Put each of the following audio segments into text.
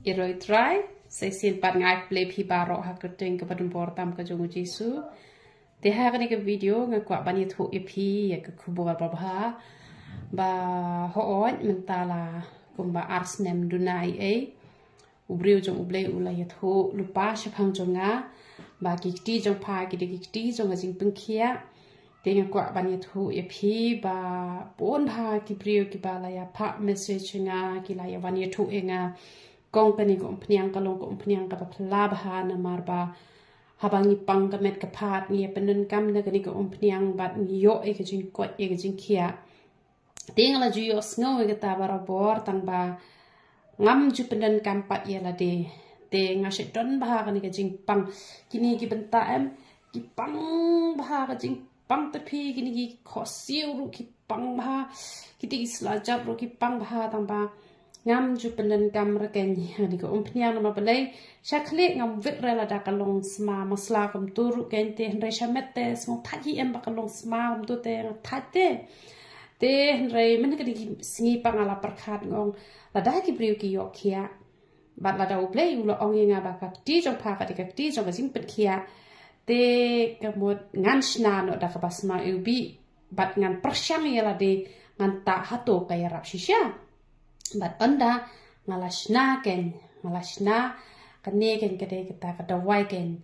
Iroi try sai sin pat ngai play phi baro ha kerting ke padum portam ke jongu jisu te ha ni ke video nga kwa bani thu iphi ya ke khubor babha ba ho on mentala kumba arsnem dunai e ubriu jong ublei ulai thu lupa shaphang jonga ba kikti jong pha ki de kikti jong jing pungkhia te nga kwa bani thu iphi ba pon bha ki priu ki bala ya pha message nga ki la ya bani thu enga kong kani ko pniang kalong ko pniang ka pla bha na marba habangi pang ka met ka phat ni penun kam na kani ko pniang bat ni yo e ka jing ko e ka jing khia ting la ju yo snow e ka ta barabor tang ba ngam ju penun kam pat ye la de te nga she don bha kani ka jing pang kini ki benta em ki pang bha ka jing pang ta phi kini ki khosiu ru ki pang bha ki ti isla jab ru ki pang bha tang ba ngam ju penden kam raken ni ko pniang ma balai shakhle ngam vit rela da kalong sma masla kam tur ken te hre shamette smo thaji em ba kalong sma am tu te thate te hre men ka di singi pangala perkhat ngong la da ki briu ki yok khia bat la da uplay ulo ong nga ba ka ti jong pha ka ti jong jing pet khia te kamot ngan shna no da ka basma ubi bat ngan persyang ya la de ngan ta hato kaya rap shisha bat anda ngalashna kane ken kade kita kada wai ken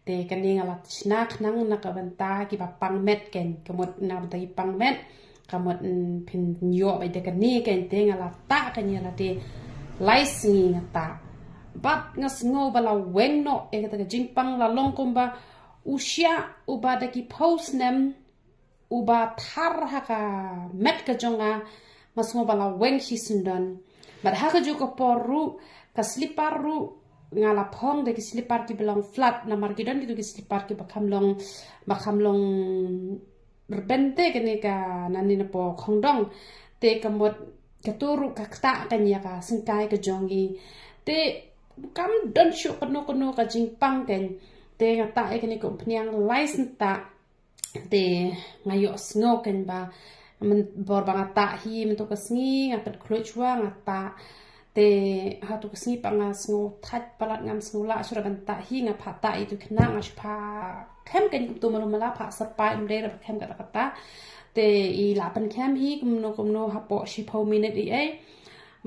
te kane ngalashna khnang na ka banta ki ba pangmet ken kamot na banta ki pangmet kamot pin yo ba de kane ken te ngalata kan ya la te laisngi ngata bat ngasngo bala weng no e kata jingpang la longkomba usya uba de ki post nem uba thar haka met ka jonga masmo bala weng hisundan but haka juga poru ka slipar ru ngala phong de ki slipar ki belong flat na margidan gitu ki slipar ki bakam long berbente kene ka nani na po khongdong te kamot katuru ka kta kanya ka singkai ka jongi te kam don shu kono ka jingpang ken te ngata e kene ko pniang license ta te ngayo snow ken ba men bor bangata hi men to kasngi ngapat khlochwa ngata te ha to kasngi panga sngo that palat ngam snula sura banta hi nga phata itu khna nga shpa khem ken tu malumala pha sapa imre ra khem ka kata te I la pan khem hi kumno ha po shi pho minute I ai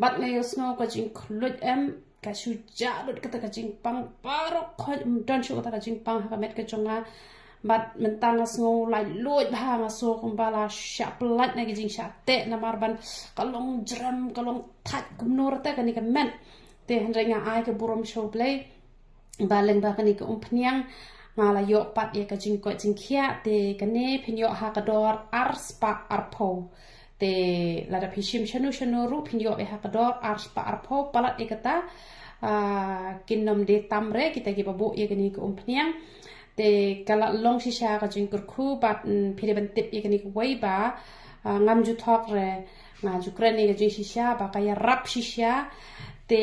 bat ngayo sngo ka jing khlut em ka shu ja lut ka ta jing pang paro khol don shu ka jing pang ha met ka chonga bat mentang sngo lai loit ba nga so kumbala sha plat na jing sha te na marban kalong drum kalong that kumnor ta kani ka men te hendra nga ai ka burom show play baleng ba kani ka pniang ngala yo pat ye ka jing ko jing khia te kane phinyo ha ka dor arspa arpo te la da phishim shanu ru phinyo e ha ka dor arspa arpo palat e kata kinnom de tamre kita ki babu ye kani ka pniang te kala long shisha ka jing kurku bat phire ban tip ye kani wai ba ngam ju thok re nga ju krani ka jing shisha ba kaya rap shisha te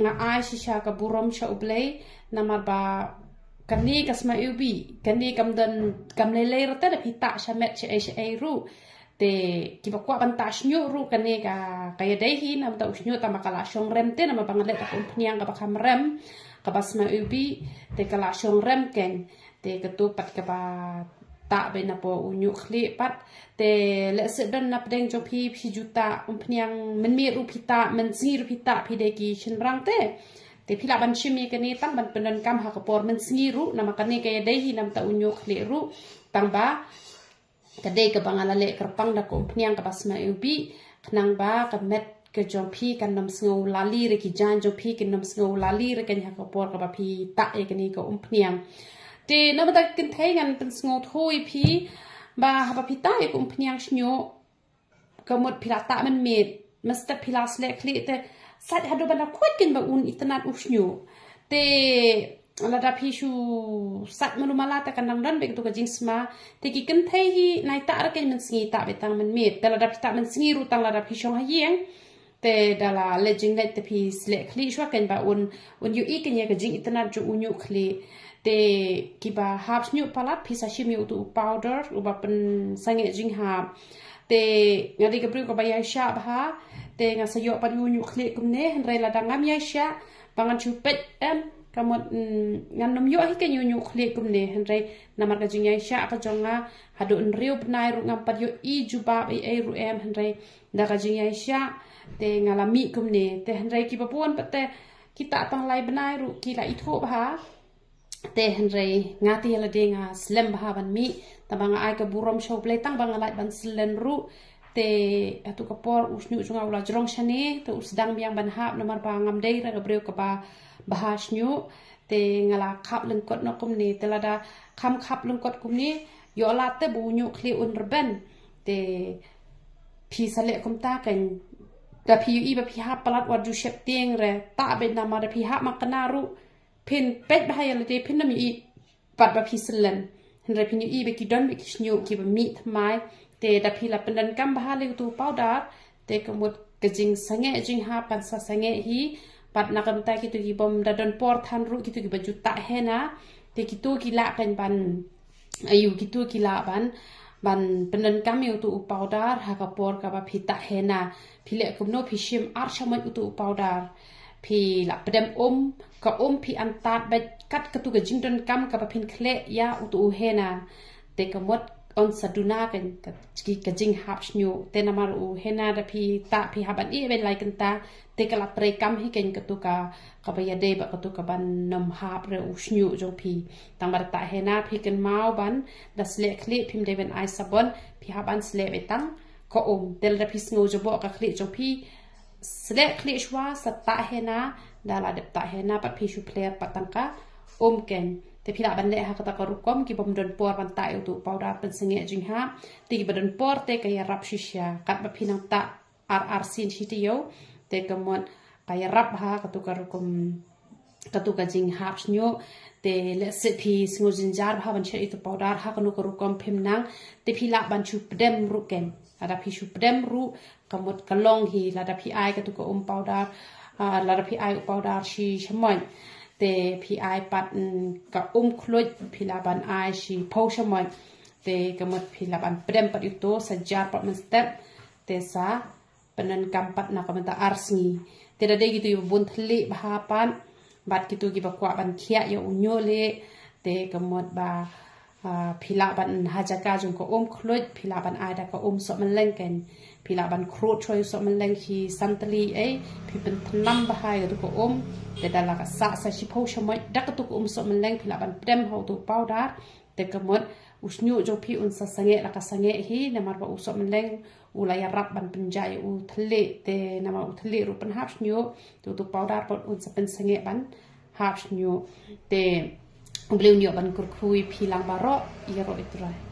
nga ai shisha ka burom sha ublei namar ba kani kasma ubi kani kam lele rata da pita shamet che ru te kiba kwa banta shnyu ru kani ka kaya dai hi nam ta usnyu ta makala shong rem te nam bangalet ta pniang ka bakam rem kabasma ubi te kala shong rem ken te ketupat ka ba ta be na po unyu khli pat te le se dan na pdeng jo phi juta pniang men mi ru phita men zi ru phita phi de ki shin rang te phila ban shimi kani tam ban penan kam ha ka por men singi ru na makani ka dei hi nam ta unyu khli ru tang ba ka dei ka bangala le kerpang da ko pniang ka basma ubi khnang ba ka met ke jom phi kan nam sngo lali re ki jan jo phi kan nam sngo lali re kan ha ko por ka ba phi ta e kani ko pniang te na ba kin thai ngan pen sngo thui phi ba ha ba phi ta e ko pniang snyo ka mot phila ta man met master phila sle khli te sat hadu bana khot kin ba un itnat usnyo te ala da phi shu sat manu mala ta kan dan be to ka jingsma te ki kin thai hi nai ta ra ken man singi ta be tang man met te la da phi ta man singi ru tang la da phi shong ha yeng te dala lejing net te pi sle khli shwa ken ba un yu I ken ye ka jing itna ju unyu khli te ki ba half nyu palat pi sa shim yu tu powder u ba pen sange jing ha te ngadi ka bru ka bayai sya bah te ngasayo pan yu klik kumne henre la dangam ya sya bangan chupet kamot ngan nom yo hi ke yu klik kumne henre namar ka jing ya sya ka jonga hadu nriu pnai ru ngam pat yo I juba ai ru henre da ka jing ya sya te ngalami kumne te henre ki papuan pate kita tang lai benai ru ki la itho bah te henre ngati la de nga slem bah ban mi tabanga ai ka burom show play tang banga lai ban slen ru te atu kapor usnyu junga ula jrong shane te usdang biang ban hap nomar ba ngam dei ra breu ka ba bahas nyu te ngala khap lengkot no kumni te lada kham khap lengkot kumni yo la te bu nyu kli un rben te pi sale kum ta kan da pi I ba pi hap palat wa du shep tieng re ta be na ma da pi hap makana ru pin pet ba ya le te pin na mi I pat ba pi slen henre pi I be ki don be ki snyu ki ba mi thmai te da pi la pendan kam bah le tu powder te kamut kejing sange jing ha pan sa sange hi pat na kam ta ki tu ki bom da don por than ru ki tu ki ba juta hena te ki tu ki la kan ban ayu ki tu ki la ban pendan kam yu tu powder ha ka por ka ba pi ta hena pi le kum no pi shim ar shaman tu powder pi la pedem ka pi antat ba kat ka tu ka jing don kam ka ba pin khle ya tu hena te kamut on saduna kan ka jing hap snyu te namar u hena da pi ta pi haban I ben lai kan ta te kala pre kam hi ken ka ba ya de ba ka tu ka ban nam hap re u snyu jong pi tang bar ta hena pi kan mau ban da sle kli pim de ben ai sabon pi haban sle betang ko del da pi sngo jo bo ka kli jong pi sle kli shwa sa ta hena da la de ta hena pa pi shu player patang ka ken te pila ban le ha kata karukom ki bom don por ban ta tu powder pen senge jing ha ti ki ban por te ka ya rap shisha kat ba pinang ta ar sin hitiyo te kamon ka ya rap ha katu karukom katu ka jing ha snyo te le se pi sngo jinjar ha ban che itu powder ha kanu karukom phimnang te pila ban chu pdem ru ken ada pi chu pdem ru kamot kalong hi la da pi ai katu ka powder la da pi ai powder shi shmoy te pi ai pat ka khloit pi la ban ai shi pho shamoy te kamot pi la ban prem pat itu sajar pat men step te sa penan kam pat na kamata arsni te da de gitu yu bun thli bahapan bat gitu gi ba kwa ban khia ya unyo le te kamot ba pi la ban hajaka jung ko khloit pi la ban ai da ka so man leng ken pi la ban khro choi so man leng hi santali pi pen thnam ba hai du ko te dala ka sa shi pho shamoy dak tu ko so man leng pi la ban prem ho tu powder te kamot usnyu jo pi un sa sange la ka sange hi namar ba so man leng ula ya rap ban penjai u thle te nama u thle ru pan hap snyu tu powder pot un sa pen sange ban hap snyu te bliu nyo ban kur khui pi lang ba ro i ro itrai